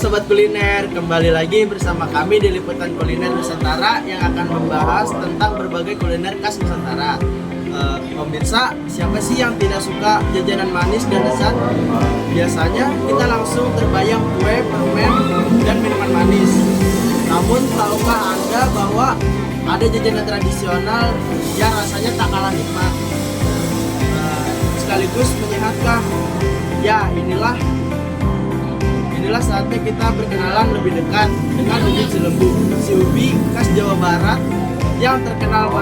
Sobat Kuliner, kembali lagi bersama kami di Liputan Kuliner Nusantara yang akan membahas tentang berbagai kuliner khas Nusantara. Pemirsa, siapa sih yang tidak suka jajanan manis dan lezat? Biasanya kita langsung terbayang kue, permen, dan minuman manis. Namun tahukah Anda bahwa ada jajanan tradisional yang rasanya tak kalah nikmat, sekaligus menyehatkan? Ya, inilah saatnya kita berkenalan lebih dekat dengan ubi Cilembu, si ubi khas Jawa Barat yang terkenal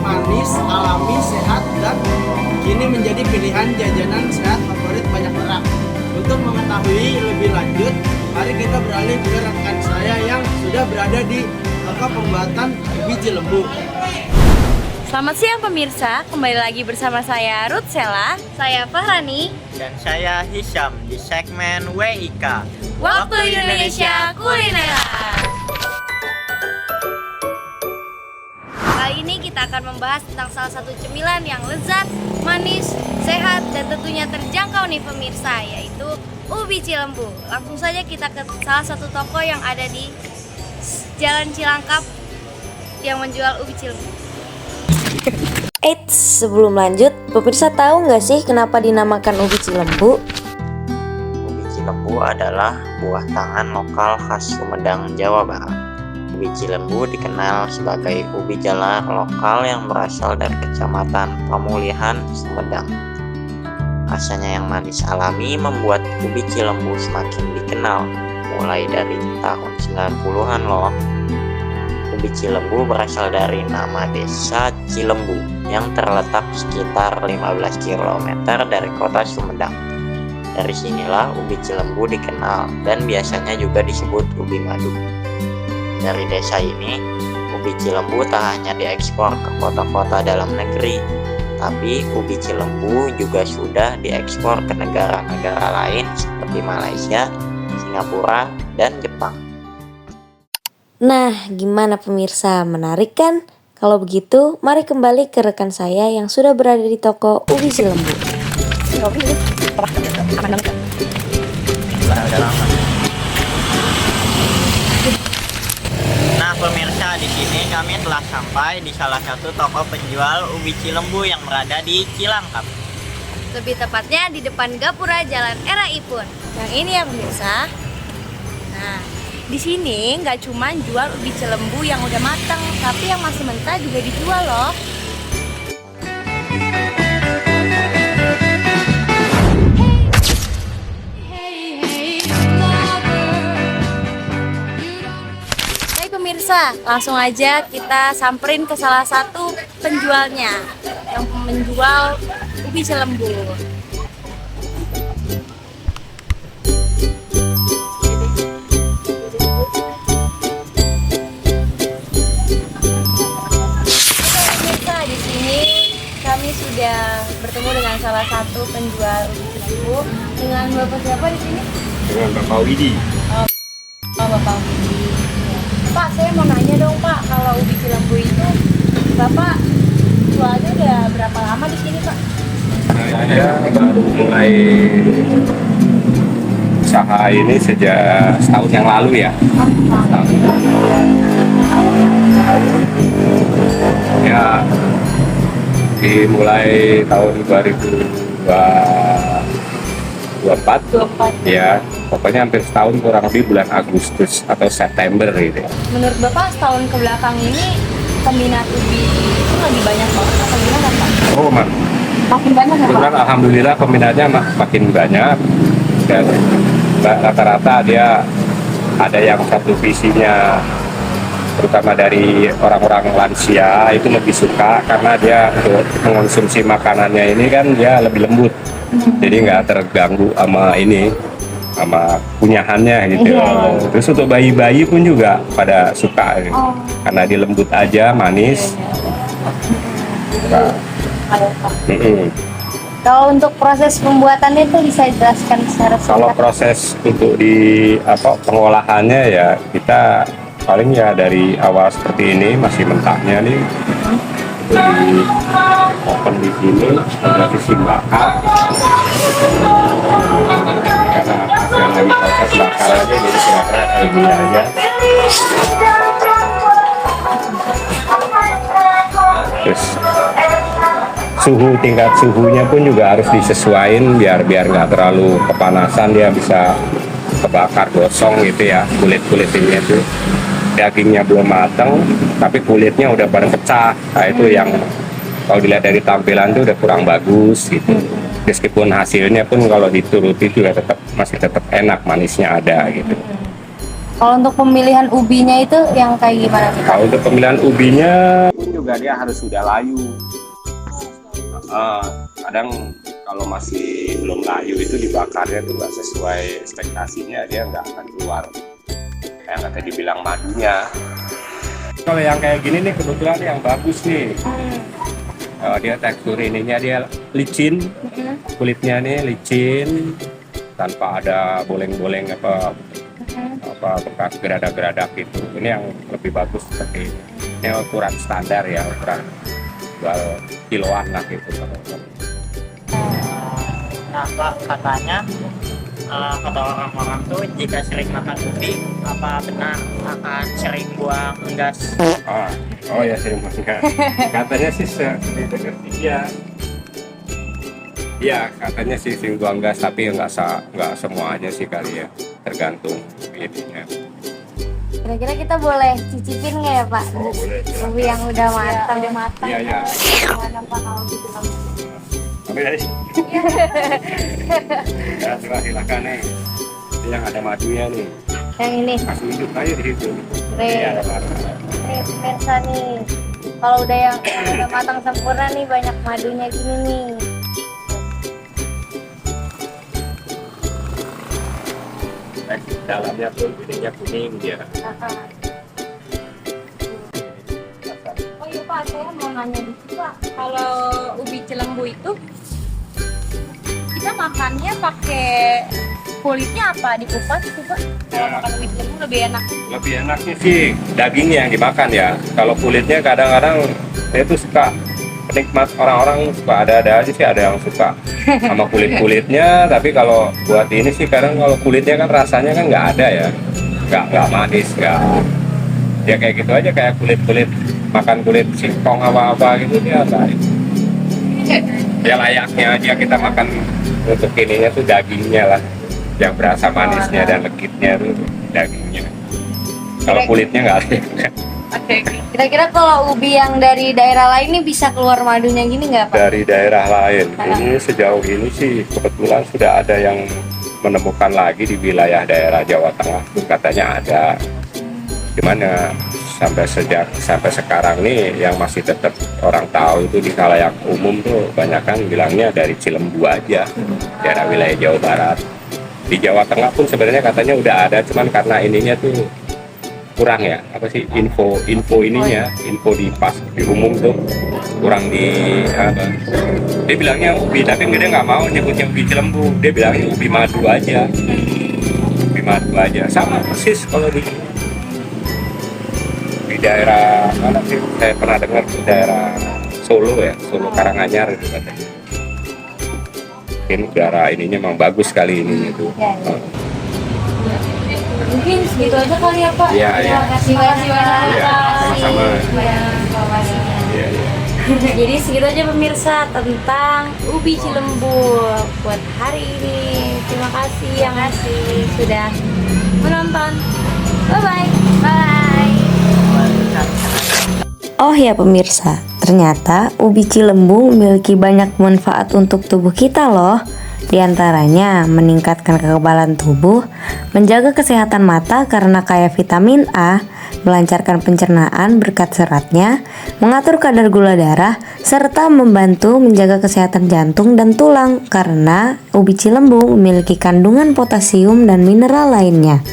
manis, alami, sehat, dan kini menjadi pilihan jajanan sehat favorit banyak orang. Untuk mengetahui lebih lanjut, mari kita beralih ke rekan saya yang sudah berada di toko pembuatan ubi Cilembu. Selamat siang pemirsa, kembali lagi bersama saya Ruth Sela, saya Fahrani, dan saya Hisham di segmen WIK, Waktu Indonesia Kulineran. Kali ini kita akan membahas tentang salah satu cemilan yang lezat, manis, sehat, dan tentunya terjangkau nih pemirsa, yaitu ubi Cilembu. Langsung saja kita ke salah satu toko yang ada di Jalan Cilangkap yang menjual ubi Cilembu. Eits, sebelum lanjut, pemirsa tahu nggak sih kenapa dinamakan ubi Cilembu? Ubi Cilembu adalah buah tangan lokal khas Sumedang, Jawa Barat. Ubi Cilembu dikenal sebagai ubi jalar lokal yang berasal dari Kecamatan Pemulihan, Sumedang. Rasanya yang manis alami membuat ubi Cilembu semakin dikenal mulai dari tahun 90-an loh. Ubi Cilembu berasal dari nama desa Cilembu yang terletak sekitar 15 km dari kota Sumedang. Dari sinilah ubi Cilembu dikenal dan biasanya juga disebut ubi madu. Dari desa ini, ubi Cilembu tak hanya diekspor ke kota-kota dalam negeri, tapi ubi Cilembu juga sudah diekspor ke negara-negara lain seperti Malaysia, Singapura, dan Jepang. Nah, gimana pemirsa? Menarik kan? Kalau begitu, mari kembali ke rekan saya yang sudah berada di toko ubi Cilembu. Nah pemirsa, di sini kami telah sampai di salah satu toko penjual ubi Cilembu yang berada di Cilangkap. Lebih tepatnya di depan Gapura Jalan Era Ipun. Yang ini ya pemirsa. Nah, di sini nggak cuma jual ubi Cilembu yang udah matang, tapi yang masih mentah juga dijual loh. Hai pemirsa, langsung aja kita samperin ke salah satu penjualnya yang menjual ubi Cilembu. Kami sudah bertemu dengan salah satu penjual ubi Cilembu. Dengan Bapak siapa di sini? Dengan Bapak Widi. Oh, Bapak Widi. Pak, saya mau nanya dong Pak, kalau ubi Cilembu itu Bapak jualnya udah berapa lama di sini Pak? Saya baru mulai usaha ini sejak setahun yang lalu ya. Ya, dimulai tahun 2024 ya, pokoknya hampir setahun, kurang lebih bulan Agustus atau September gitu ya. Menurut Bapak setahun ke belakang ini peminat ubi itu lagi banyak banget atau gimana Pak? Oh, Makin banyak ya Pak? alhamdulillah peminatnya makin banyak, dan rata-rata dia ada yang satu visinya, terutama dari orang-orang lansia itu lebih suka karena dia untuk mengonsumsi makanannya ini kan dia lebih lembut, jadi nggak terganggu sama kunyahannya gitu. Terus untuk bayi-bayi pun juga pada suka gitu. Karena dia lembut aja, manis. Kalau untuk proses pembuatannya itu bisa dijelaskan secara singkat? Kalau proses untuk pengolahannya ya, kita paling ya dari awal seperti ini, masih mentahnya nih, di open di sini, ada sisi bakar, karena yang lagi proses bakar aja, jadi kira-kira kayak gini aja. Terus tingkat suhunya pun juga harus disesuaikan biar nggak terlalu kepanasan, dia bisa kebakar gosong gitu ya. Kulit ini tuh dagingnya belum matang tapi kulitnya udah pada pecah. Nah itu yang kalau dilihat dari tampilan tuh udah kurang bagus gitu. Meskipun hasilnya pun kalau dituruti juga masih tetap enak, manisnya ada gitu. Kalau untuk pemilihan ubinya itu yang kayak gimana nih? Kalau untuk pemilihan ubinya pun juga dia harus sudah layu. Kadang kalau masih belum layu itu dibakarnya tuh nggak sesuai ekspektasinya, dia nggak akan keluar yang kata dibilang madunya. Kalau yang kayak gini nih kebetulan yang bagus nih. Dia tekstur ininya dia licin, kulitnya nih licin tanpa ada boleng-boleng apa bekas geradak-geradak itu. Ini yang lebih bagus seperti ini. Ini ukuran standar ya, ukuran kiloan lah gitu. Nah Pak, katanya kata orang-orang tuh jika sering makan ubi apa benar akan sering buang gas? Oh ya, sering buang gas. Katanya sih iya. Iya, katanya sih sering buang gas, tapi nggak semuanya sih kali ya, tergantung ininya. Kira-kira kita boleh cicipin nggak ya Pak? Oh, boleh. Ubi yang udah matang. Iya, iya. Gimana Pak kalau gitu? Ambil dari sini. Ya, silakan nih. Ini yang ada madunya nih. Yang ini. Kasih hidup aja di situ. Nih. Ini ada madu. Nih pemirsa nih. Kalau udah yang udah matang sempurna nih, banyak madunya gini nih. Dalamnya tuh ininya kuning dia. Oh iya Pak, saya mau nanya dikit Pak. Kalau ubi cilembu itu kita makannya pakai kulitnya apa? Dikupas itu Pak? Kalau makan ubi cilembu lebih enak. Lebih enaknya sih dagingnya yang dimakan ya. Kalau kulitnya kadang-kadang saya tuh suka penikmat, orang-orang suka ada aja sih, ada yang suka sama kulit-kulitnya. Tapi kalau buat ini sih kadang kalau kulitnya kan rasanya kan nggak ada ya, nggak manis, nggak, ya kayak gitu aja, kayak kulit makan kulit singkong apa gitu dia ada. Ya layaknya aja kita makan untuk ininya tuh dagingnya lah, yang berasa manisnya dan legitnya tuh dagingnya. Kalau kulitnya nggak ada. Kira-kira kalau ubi yang dari daerah lain ini bisa keluar madunya gini nggak Pak? Dari daerah lain, ini sejauh ini sih kebetulan sudah ada yang menemukan lagi di wilayah daerah Jawa Tengah, katanya ada. Gimana sampai sekarang nih yang masih tetap orang tahu itu di khalayak umum tuh banyakan bilangnya dari Cilembu aja, daerah wilayah Jawa Barat. Di Jawa Tengah pun sebenarnya katanya udah ada, cuman karena ininya tuh kurang ya, apa sih info ininya, info di umum tuh kurang di apa. Dia bilangnya ubi, tapi dia nggak mau nyebutnya ubi Cilembu, dia bilangnya ubi madu aja, sama persis kalau di daerah mana sih, saya pernah dengar di daerah Solo ya, Solo Karanganyar itu katanya. Mungkin udara ininya memang bagus kali ini itu. Mungkin segitu aja kali ya Pak. Iya, iya. Terima kasih banyak. Iya, sama-sama. Iya. Jadi segitu aja pemirsa tentang ubi Cilembu buat hari ini. Terima kasih yang sudah menonton. Bye. Oh ya pemirsa, ternyata ubi Cilembu memiliki banyak manfaat untuk tubuh kita loh. Di antaranya meningkatkan kekebalan tubuh, menjaga kesehatan mata karena kaya vitamin A, melancarkan pencernaan berkat seratnya, mengatur kadar gula darah, serta membantu menjaga kesehatan jantung dan tulang karena ubi Cilembu memiliki kandungan potasium dan mineral lainnya.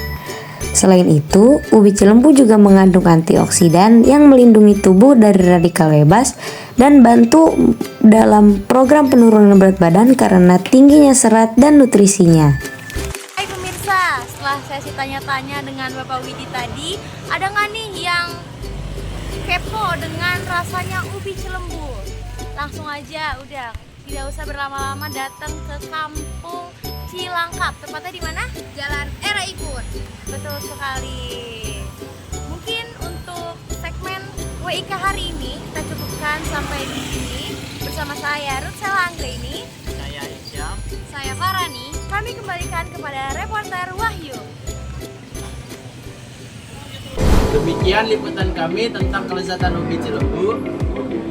Selain itu, ubi Cilembu juga mengandung antioksidan yang melindungi tubuh dari radikal bebas dan bantu dalam program penurunan berat badan karena tingginya serat dan nutrisinya. Hai pemirsa, setelah sesi tanya-tanya dengan Bapak Widi tadi, ada nggak nih yang kepo dengan rasanya ubi Cilembu? Langsung aja, udah tidak usah berlama-lama datang ke kampung Cilangkap. Tepatnya di mana? Jalan Era Ipun. Betul sekali. Mungkin untuk segmen WIK hari ini kita cukupkan sampai di sini. Bersama saya Ruth Sela Anggreni, Saya Isyam. saya Farani. Kami kembalikan kepada reporter Wahyu. Demikian liputan kami tentang kelezatan ubi Cilembu,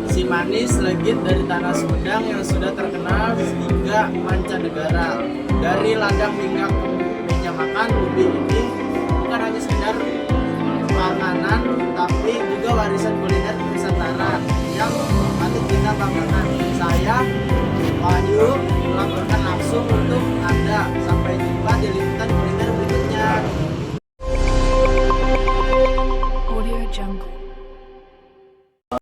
si manis legit dari tanah Sumedang yang sudah terkenal hingga mancanegara. Dari ladang hingga ke meja makan, ubi ini bukan hanya sekedar panganan, tapi juga warisan kuliner Nusantara yang patut kita banggakan.